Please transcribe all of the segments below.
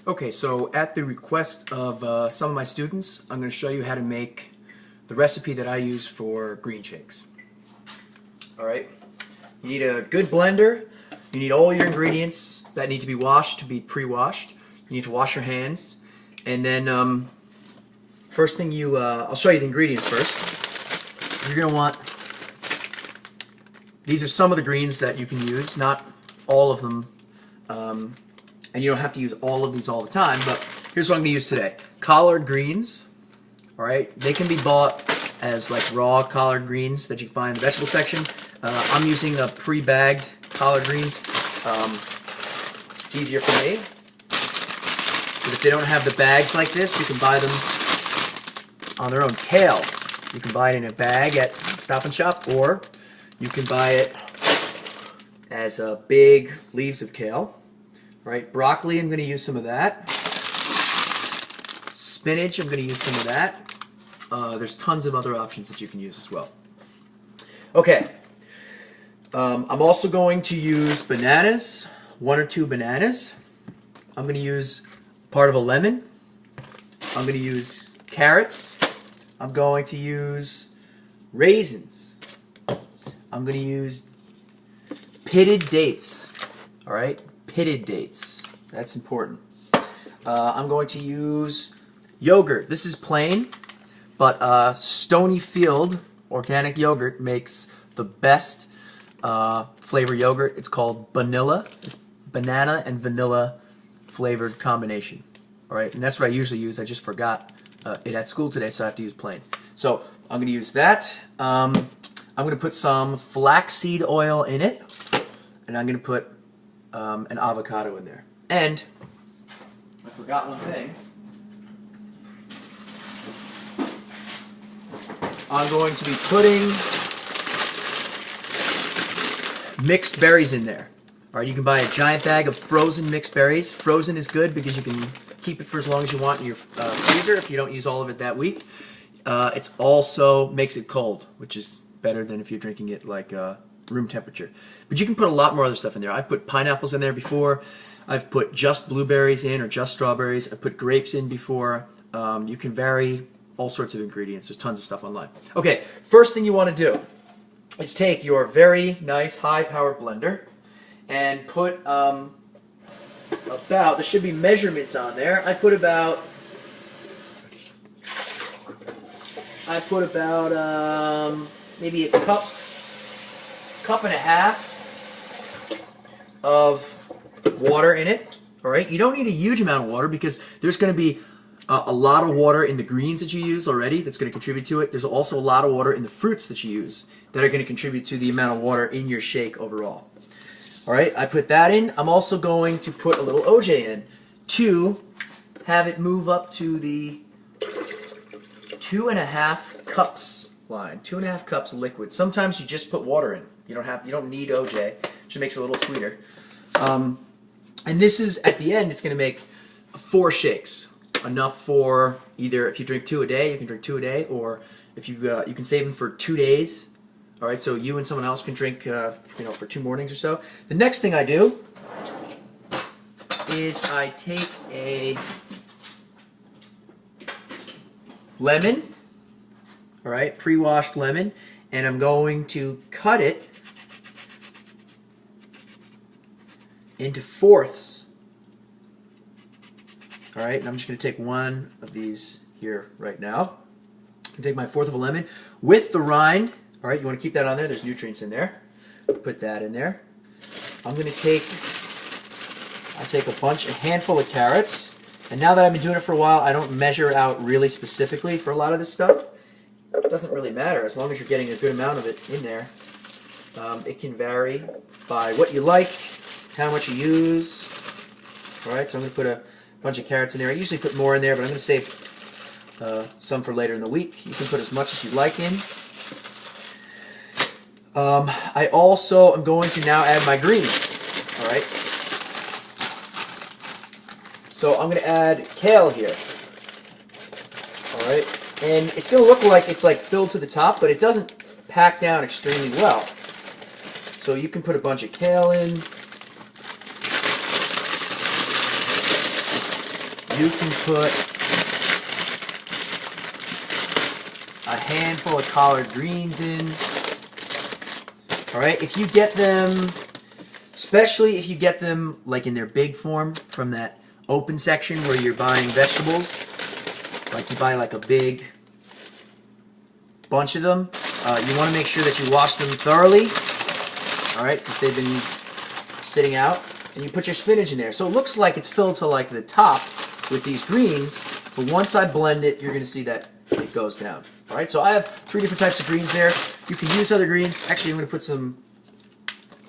Okay, so at the request of some of my students, I'm going to show you how to make the recipe that I use for green shakes. Alright, you need a good blender, you need all your ingredients that need to be washed to be pre-washed, you need to wash your hands, and then first thing I'll show you the ingredients first. You're going to want, these are some of the greens that you can use, not all of them. And you don't have to use all of these all the time, but here's what I'm going to use today. Collard greens, alright? They can be bought as like raw collard greens that you find in the vegetable section. I'm using a pre-bagged collard greens. It's easier for me. But if they don't have the bags like this, you can buy them on their own. Kale, you can buy it in a bag at Stop and Shop, or you can buy it as big leaves of kale. Right, broccoli, I'm going to use some of that. Spinach, I'm going to use some of that. There's tons of other options that you can use as well. Okay, I'm also going to use bananas, 1 or 2 bananas. I'm going to use part of a lemon. I'm going to use carrots. I'm going to use raisins. I'm going to use pitted dates. All right. Pitted dates. That's important. I'm going to use yogurt. This is plain, but Stony Field organic yogurt makes the best flavor yogurt. It's called vanilla. It's banana and vanilla flavored combination. All right, and that's what I usually use. I just forgot it at school today, so I have to use plain. So I'm going to use that. I'm going to put some flaxseed oil in it, and I'm going to put an avocado in there. And I forgot one thing. I'm going to be putting mixed berries in there. Alright, you can buy a giant bag of frozen mixed berries. Frozen is good because you can keep it for as long as you want in your freezer if you don't use all of it that week. It also makes it cold, which is better than if you're drinking it like room temperature. But you can put a lot more other stuff in there. I've put pineapples in there before. I've put just blueberries in or just strawberries. I've put grapes in before. You can vary all sorts of ingredients. There's tons of stuff online. Okay, first thing you want to do is take your very nice high-powered blender and put there should be measurements on there. I put about maybe a cup and a half of water in it. All right, you don't need a huge amount of water because there's going to be a lot of water in the greens that you use already that's going to contribute to it. There's also a lot of water in the fruits that you use that are going to contribute to the amount of water in your shake overall. All right, I put that in. I'm also going to put a little OJ in to have it move up to the 2.5 cups line. 2.5 cups of liquid. Sometimes you just put water in. You don't need OJ. It just makes it a little sweeter. And this is at the end. It's going to make 4 shakes, enough for either if you drink 2 a day, you can drink 2 a day, or if you can save them for 2 days. All right, so you and someone else can drink, for 2 mornings or so. The next thing I do is I take a lemon, all right, pre-washed lemon, and I'm going to cut it into fourths. All right, and I'm just going to take one of these here right now. I'm going to take my 1/4 of a lemon with the rind. All right, you want to keep that on there. There's nutrients in there. Put that in there. I'm going to take a handful of carrots. And now that I've been doing it for a while, I don't measure out really specifically for a lot of this stuff. It doesn't really matter as long as you're getting a good amount of it in there. It can vary by what you like, how much you use. All right, so I'm going to put a bunch of carrots in there. I usually put more in there, but I'm going to save some for later in the week. You can put as much as you like in. I also am going to now add my greens. All right. So I'm going to add kale here. All right. And it's going to look like it's like filled to the top, but it doesn't pack down extremely well. So you can put a bunch of kale in. you can put a handful of collard greens in. All right, if you get them, especially if you get them like in their big form from that open section where you're buying vegetables, like you buy like a big bunch of them, you want to make sure that you wash them thoroughly, all right, because they've been sitting out, and you put your spinach in there. So it looks like it's filled to like the top with these greens, but once I blend it, you're going to see that it goes down. All right, so I have 3 different types of greens there. You can use other greens. Actually, I'm going to put some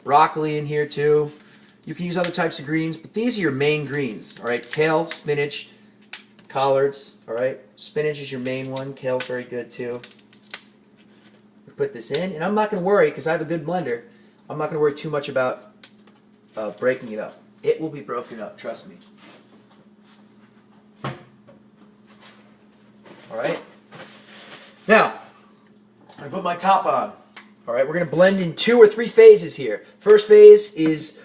broccoli in here too. You can use other types of greens, but these are your main greens. All right, kale, spinach, collards. All right, spinach is your main one. Kale's very good too. Put this in, and I'm not going to worry because I have a good blender. I'm not going to worry too much about breaking it up. It will be broken up, trust me. All right. Now, I put my top on. All right, we're going to blend in 2 or 3 phases here. First phase is,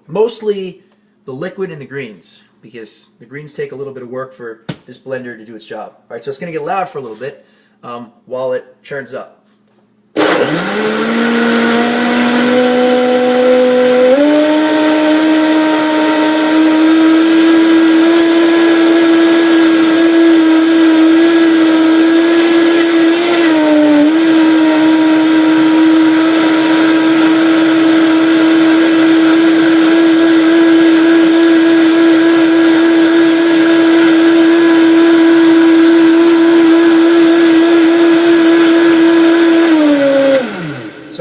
mostly the liquid and the greens, because the greens take a little bit of work for this blender to do its job. All right, so it's going to get loud for a little bit while it churns up.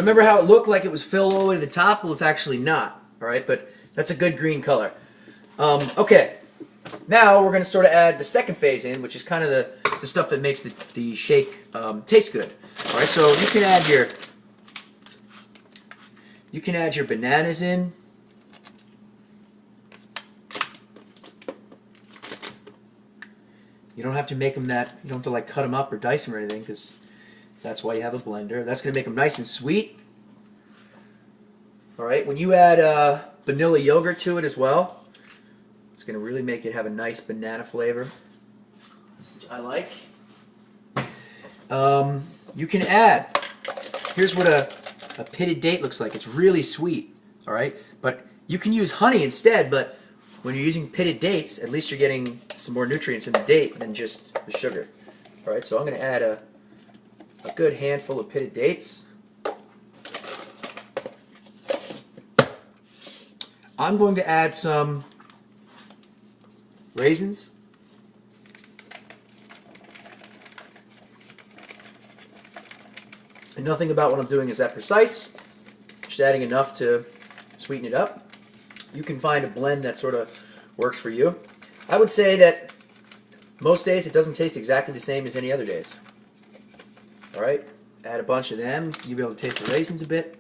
Remember how it looked like it was filled all the way to the top? Well, it's actually not. All right, but that's a good green color. Okay, now we're going to sort of add the second phase in, which is kind of the stuff that makes the shake taste good. All right, so you can add your bananas in. You don't have to make them that. You don't have to like cut them up or dice them or anything, because that's why you have a blender. That's going to make them nice and sweet. All right, when you add vanilla yogurt to it as well, it's going to really make it have a nice banana flavor, which I like. You can add, here's what a pitted date looks like. It's really sweet, all right? But you can use honey instead, but when you're using pitted dates, at least you're getting some more nutrients in the date than just the sugar. All right, so I'm going to add a good handful of pitted dates. I'm going to add some raisins. And nothing about what I'm doing is that precise. Just adding enough to sweeten it up. You can find a blend that sort of works for you. I would say that most days it doesn't taste exactly the same as any other days. All right, add a bunch of them. You'll be able to taste the raisins a bit.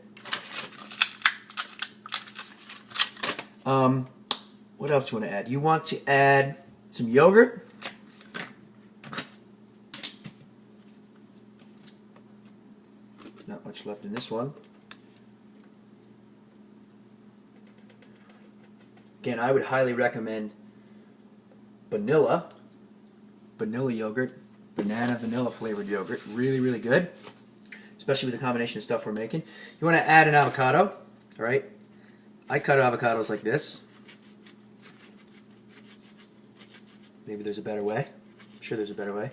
What else do you want to add? You want to add some yogurt. Not much left in this one. Again, I would highly recommend vanilla yogurt, vanilla flavored yogurt. Really, really good, especially with the combination of stuff we're making. You want to add an avocado, all right? I cut avocados like this. Maybe there's a better way. I'm sure there's a better way.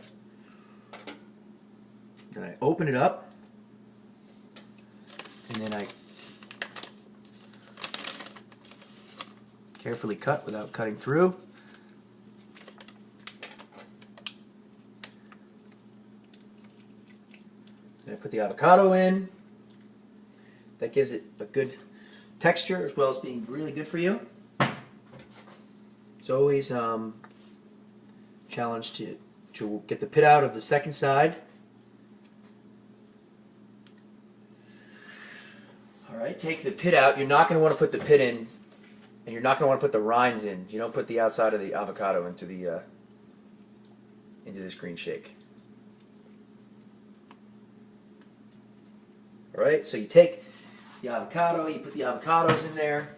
Then I open it up, and then I carefully cut without cutting through. Then I put the avocado in. That gives it a good texture as well as being really good for you. It's always challenge to get the pit out of the second side. All right, take the pit out. You're not going to want to put the pit in, and you're not going to want to put the rinds in. You don't put the outside of the avocado into this green shake. All right, so you take the avocado, you put the avocados in there.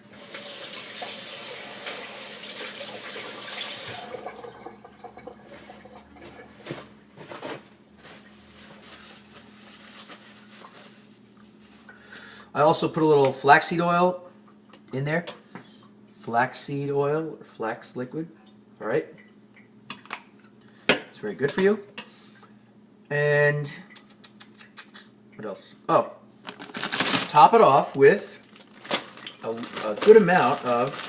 I also put a little flaxseed oil in there. Flaxseed oil or flax liquid. All right. It's very good for you. And what else? Oh, top it off with a good amount of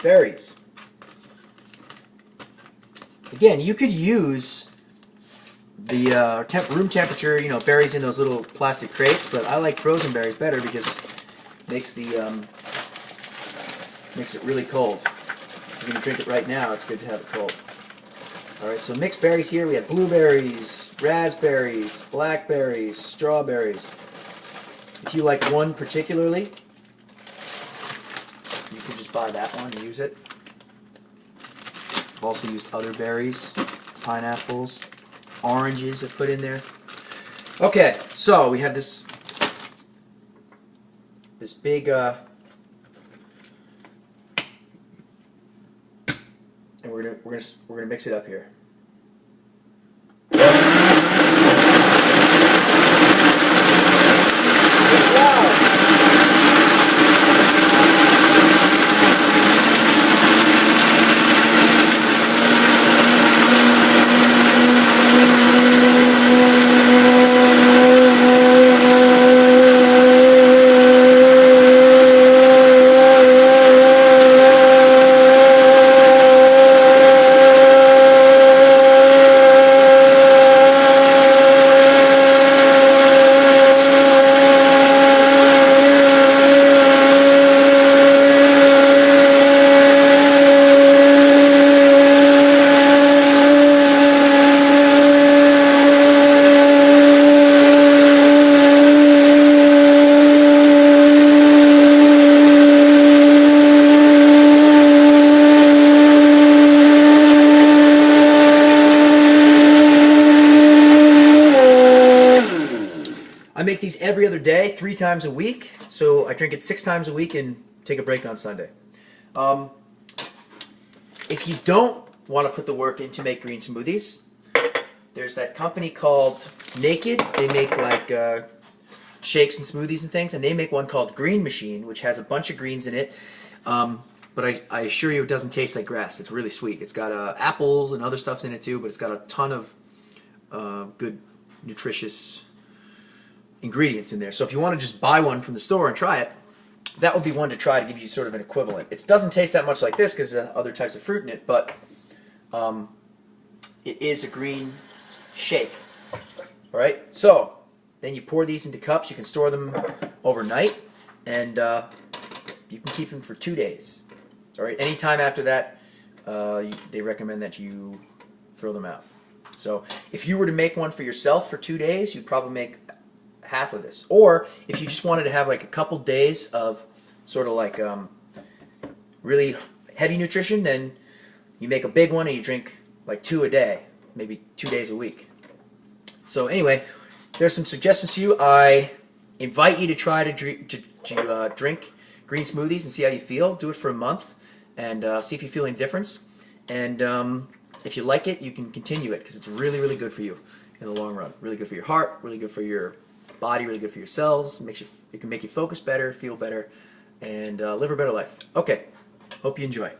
berries. Again, you could use the room temperature, berries in those little plastic crates, but I like frozen berries better because it makes it really cold. If you're gonna drink it right now, it's good to have it cold. All right, so mixed berries here. We have blueberries, raspberries, blackberries, strawberries. If you like one particularly, you can just buy that one and use it. I've also used other berries, pineapples, oranges I've put in there. Okay, so we have this big and we're gonna mix it up here. I make these every other day, 3 times a week. So I drink it 6 times a week and take a break on Sunday. If you don't want to put the work in to make green smoothies, there's that company called Naked. They make like shakes and smoothies and things, and they make one called Green Machine, which has a bunch of greens in it. But I assure you it doesn't taste like grass. It's really sweet. It's got apples and other stuff in it too, but it's got a ton of good, nutritious ingredients in there. So if you want to just buy one from the store and try it, that would be one to try to give you sort of an equivalent. It doesn't taste that much like this because there's other types of fruit in it, but it is a green shake. All right, so then you pour these into cups. You can store them overnight, and you can keep them for 2 days. All right, anytime after that, they recommend that you throw them out. So if you were to make one for yourself for 2 days, you'd probably make half of this. Or if you just wanted to have like a couple days of sort of like really heavy nutrition, then you make a big one and you drink like 2 a day, maybe 2 days a week. So anyway, there's some suggestions to you. I invite you to try to drink green smoothies and see how you feel. Do it for a month and see if you feel any difference. And if you like it, you can continue it because it's really, really good for you in the long run. Really good for your heart, really good for your body, really good for your cells. It can make you focus better, feel better, and live a better life. Okay, hope you enjoy.